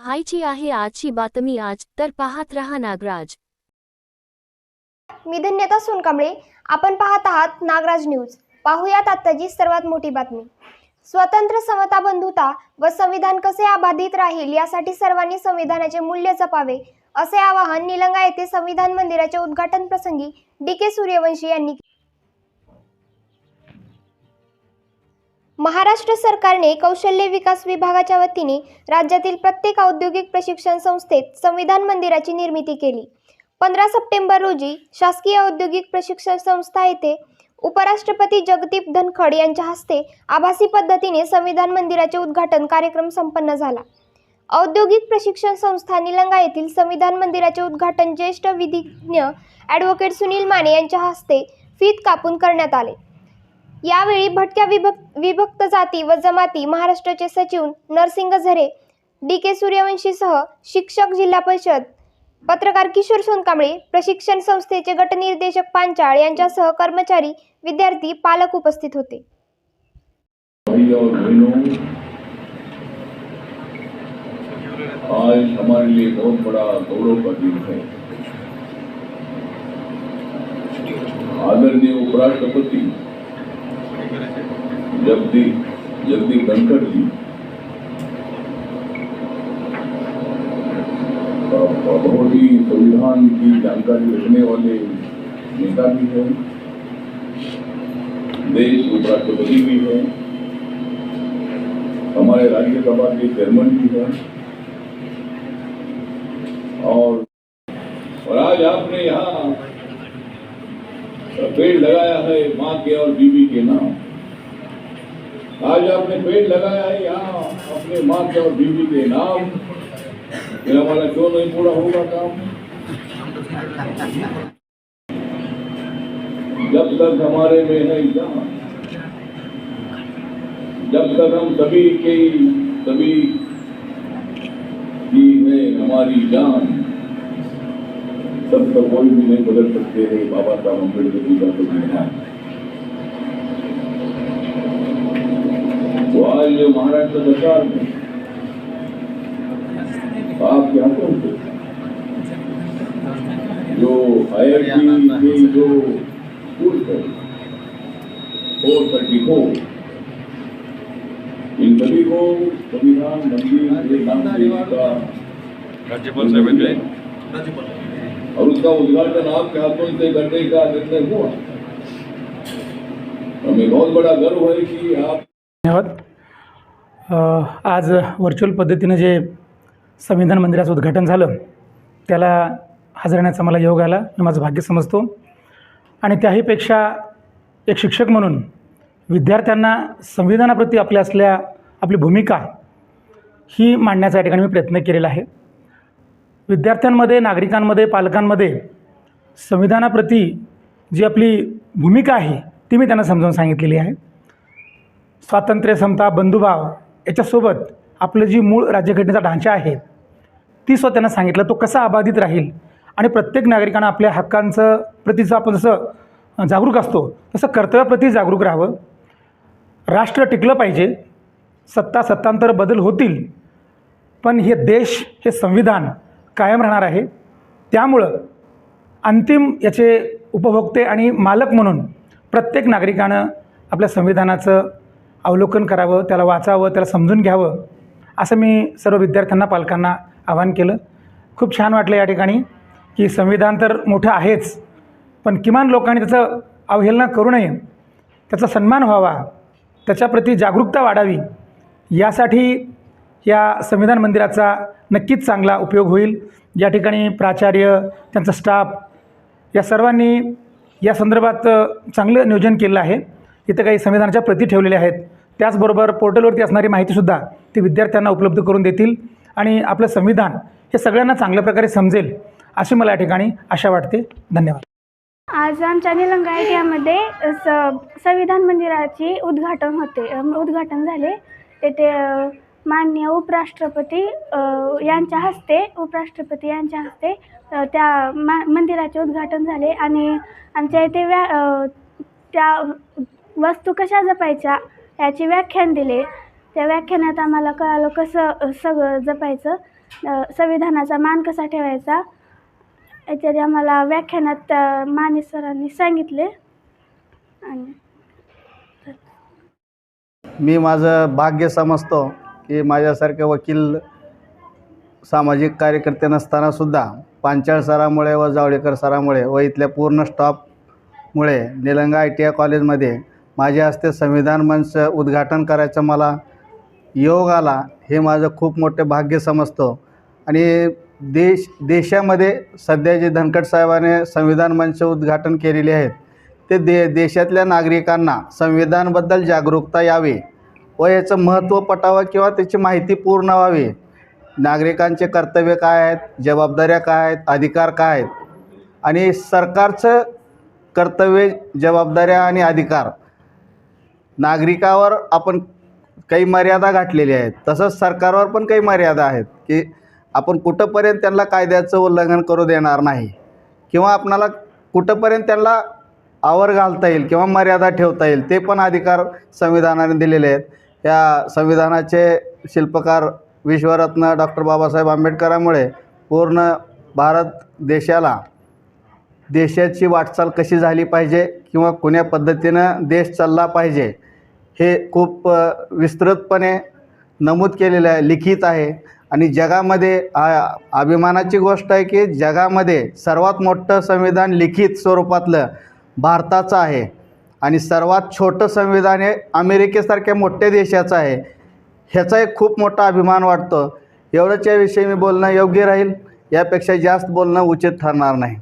पाहायची आहे आजची बातमी आज तर पाहत रहा नागराज। मी धन्यता सोनकांबळे, आपण पाहत आहात नागराज न्यूज। पाहुयात आताची सर्वात मोठी बातमी। स्वतंत्र, समता, बंधुता व संविधान कसे अबाधित राहील यासाठी सर्वांनी संविधानाचे मूल्य जपावे, असे आवाहन निलंगा येथे संविधान मंदिराच्या उद्घाटन प्रसंगी डी.के. सूर्यवंशी यांनी केले। महाराष्ट्र सरकारने कौशल्य विकास विभागाच्या वतीने राज्यातील प्रत्येक औद्योगिक प्रशिक्षण संस्थेत संविधान मंदिराची निर्मिती केली। 15 सप्टेंबर रोजी शासकीय औद्योगिक प्रशिक्षण संस्था येथे उपराष्ट्रपती जगदीप धनखड यांच्या हस्ते आभासी पद्धतीने संविधान मंदिराचे उद्घाटन कार्यक्रम संपन्न झाला। औद्योगिक प्रशिक्षण संस्था निलंगा येथील संविधान मंदिराचे उद्घाटन ज्येष्ठ विधिज्ञ ॲडव्होकेट सुनील माने यांच्या हस्ते फीत कापून करण्यात आले। यावेळी भटक्या विभक्त जाती व जमाती महाराष्ट्राचे सचिव नरसिंग झरे, डी.के. सूर्यवंशीसह शिक्षक, जिल्हा परिषद, पत्रकार किशोर सोनकांबळे, प्रशिक्षण संस्थेचे गटनिर्देशक पांचाळ यांच्यासह कर्मचारी, विद्यार्थी, पालक उपस्थित होते। आज हमारे लिए बहुत बड़ा गौरव का दिन है। आदरणीय उपराष्ट्रपति जगदीप धनखड़ जी बहुत ही संविधान की जानकारी रखने वाले नेता भी हैं, देश उपराष्ट्रपति भी हैं, हमारे राज्यसभा के चेयरमैन भी हैं और आज आपने यहाँ पेड़ लगाया है माँ के और बीबी के नाम। आज आपने पेड़ लगाया है यहाँ अपने माँ के और बीबी के नाम। फिर हमारा क्यों नहीं पूरा होगा काम? जब तक हमारे में है जान, जब तक हम सभी की है हमारी जान, तब तक कोई भी नहीं बदल सकते हैं बाबा साहब अम्बेडकर जी का संविधान। तो आज जो महाराष्ट्र सरकार में आपके हाथों से जो IIT के जो स्कूल है 434, इन सभी को संविधान मंदिर के नाम से का राज्यपाल साहब गए और उसका उद्घाटन आपके हाथों से करने का निर्णय हुआ। हमें बहुत बड़ा गर्व है कि आप। धन्यवाद। आज व्हर्च्युअल पद्धतीने जे संविधान मंदिराचं उद्घाटन झालं त्याला हजर राहण्याचा मला योग आला, मी माझं भाग्य समजतो। आणि त्याहीपेक्षा एक शिक्षक म्हणून विद्यार्थ्यांना संविधानाप्रती आपली भूमिका ही मांडण्याचा या ठिकाणी मी प्रयत्न केलेला आहे। विद्यार्थ्यांमध्ये, नागरिकांमध्ये, पालकांमध्ये संविधानाप्रती जी आपली भूमिका आहे ती मी त्यांना समजावून सांगितलेली आहे। स्वातंत्र्य, समता, बंधुभाव याच्यासोबत आपलं जी मूळ राज्यघटनेचा ढांचा आहे ती त्यांना सांगितलं, तो कसा अबाधित राहील आणि प्रत्येक नागरिकांना आपल्या हक्कांचं प्रतीचं आपण जसं जागरूक असतो तसं कर्तव्याप्रती जागरूक राहावं। राष्ट्र टिकलं पाहिजे, सत्तांतर बदल होतील पण हे देश, हे संविधान कायम राहणार आहे। त्यामुळं अंतिम याचे उपभोक्ते आणि मालक म्हणून प्रत्येक नागरिकानं आपल्या संविधानाचं अवलोकन करावं, त्याला वाचावं, त्याला समजून घ्यावं, असं मी सर्व विद्यार्थ्यांना, पालकांना आवाहन केलं। खूप छान वाटलं या ठिकाणी की संविधान तर मोठं आहेच पण किमान लोकांनी त्याचं अवहेलना करू नये, त्याचा सन्मान व्हावा, त्याच्याप्रती जागरूकता वाढावी, यासाठी या संविधान मंदिराचा नक्कीच चांगला उपयोग होईल। या ठिकाणी प्राचार्य, त्यांचा स्टाफ या सर्वांनी या संदर्भात चांगलं नियोजन केलं आहे। इथं काही संविधानाच्या प्रती ठेवलेल्या आहेत, त्याचबरोबर पोर्टलवरती असणारी माहितीसुद्धा ती विद्यार्थ्यांना उपलब्ध करून देतील आणि आपलं संविधान हे सगळ्यांना चांगल्या प्रकारे समजेल अशी मला या ठिकाणी आशा वाटते। धन्यवाद। आज आमच्या निलंगा एरियामध्ये संविधान मंदिराचे उद्घाटन झाले। तेथे माननीय उपराष्ट्रपती यांच्या हस्ते त्या मंदिराचे उद्घाटन झाले आणि आमच्या इथे त्या वस्तू कशा जपायच्या याचे व्याख्यान दिले। त्या व्याख्यानात आम्हाला कळालं कसं सगळं जपायचं। संविधानाचा मान कसा ठेवायचा याच्यात आम्हाला व्याख्यानात माने सरांनी सांगितले. आणि मी माझं भाग्य समजतो की माझ्यासारखे वकील सामाजिक कार्यकर्ते नसतानासुद्धा पांचाळ सरामुळे व जावडेकर सरामुळे व इथल्या पूर्ण स्टाफमुळे निलंगा ITI कॉलेजमध्ये माझ्या हस्ते संविधान मंच उद्घाटन करायचं मला योग आला. हे माझं खूप मोठे भाग्य समजतो. आणि देशामध्ये सध्या जे धनखड साहेबांनी संविधान मंच उद्घाटन केलेले आहेत ते देशातल्या नागरिकांना संविधानाबद्दल जागरूकता यावी व याचं महत्त्व पटावं किंवा त्याची माहिती पूर्ण व्हावी. नागरिकांचे कर्तव्य काय आहेत, जबाबदाऱ्या काय आहेत, अधिकार काय आहेत आणि सरकारचं कर्तव्य, जबाबदाऱ्या आणि अधिकार नागरिकावर आपण काही मर्यादा घातलेल्या आहेत. तसंच सरकारवर पण काही मर्यादा आहेत की आपण कुठंपर्यंत त्यांना कायद्याचं उल्लंघन करू देणार नाही किंवा आपणाला कुठंपर्यंत त्यांना आवर घालता येईल किंवा मर्यादा ठेवता येईल ते पण अधिकार संविधानाने दिलेले आहेत. या संविधानाचे शिल्पकार विश्वरत्न डॉक्टर बाबासाहेब आंबेडकरांमुळे पूर्ण भारत देशाची वाटचाल कशी झाली पाहिजे किंवा कोण्या पद्धतीनं देश चालला पाहिजे हे खूप विस्तृतपणे नमूद केलेलं आहे, लिखित आहे. आणि जगामध्ये अभिमानाची गोष्ट आहे की जगामध्ये सर्वात मोठं संविधान लिखित स्वरूपातलं भारताचं आहे आणि सर्वात छोटं संविधान हे अमेरिकेसारख्या मोठ्या देशाचं आहे. ह्याचा एक खूप मोठा अभिमान वाटतो. एवढंच याविषयी मी बोलणं योग्य राहील. यापेक्षा जास्त बोलणं उचित ठरणार नाही.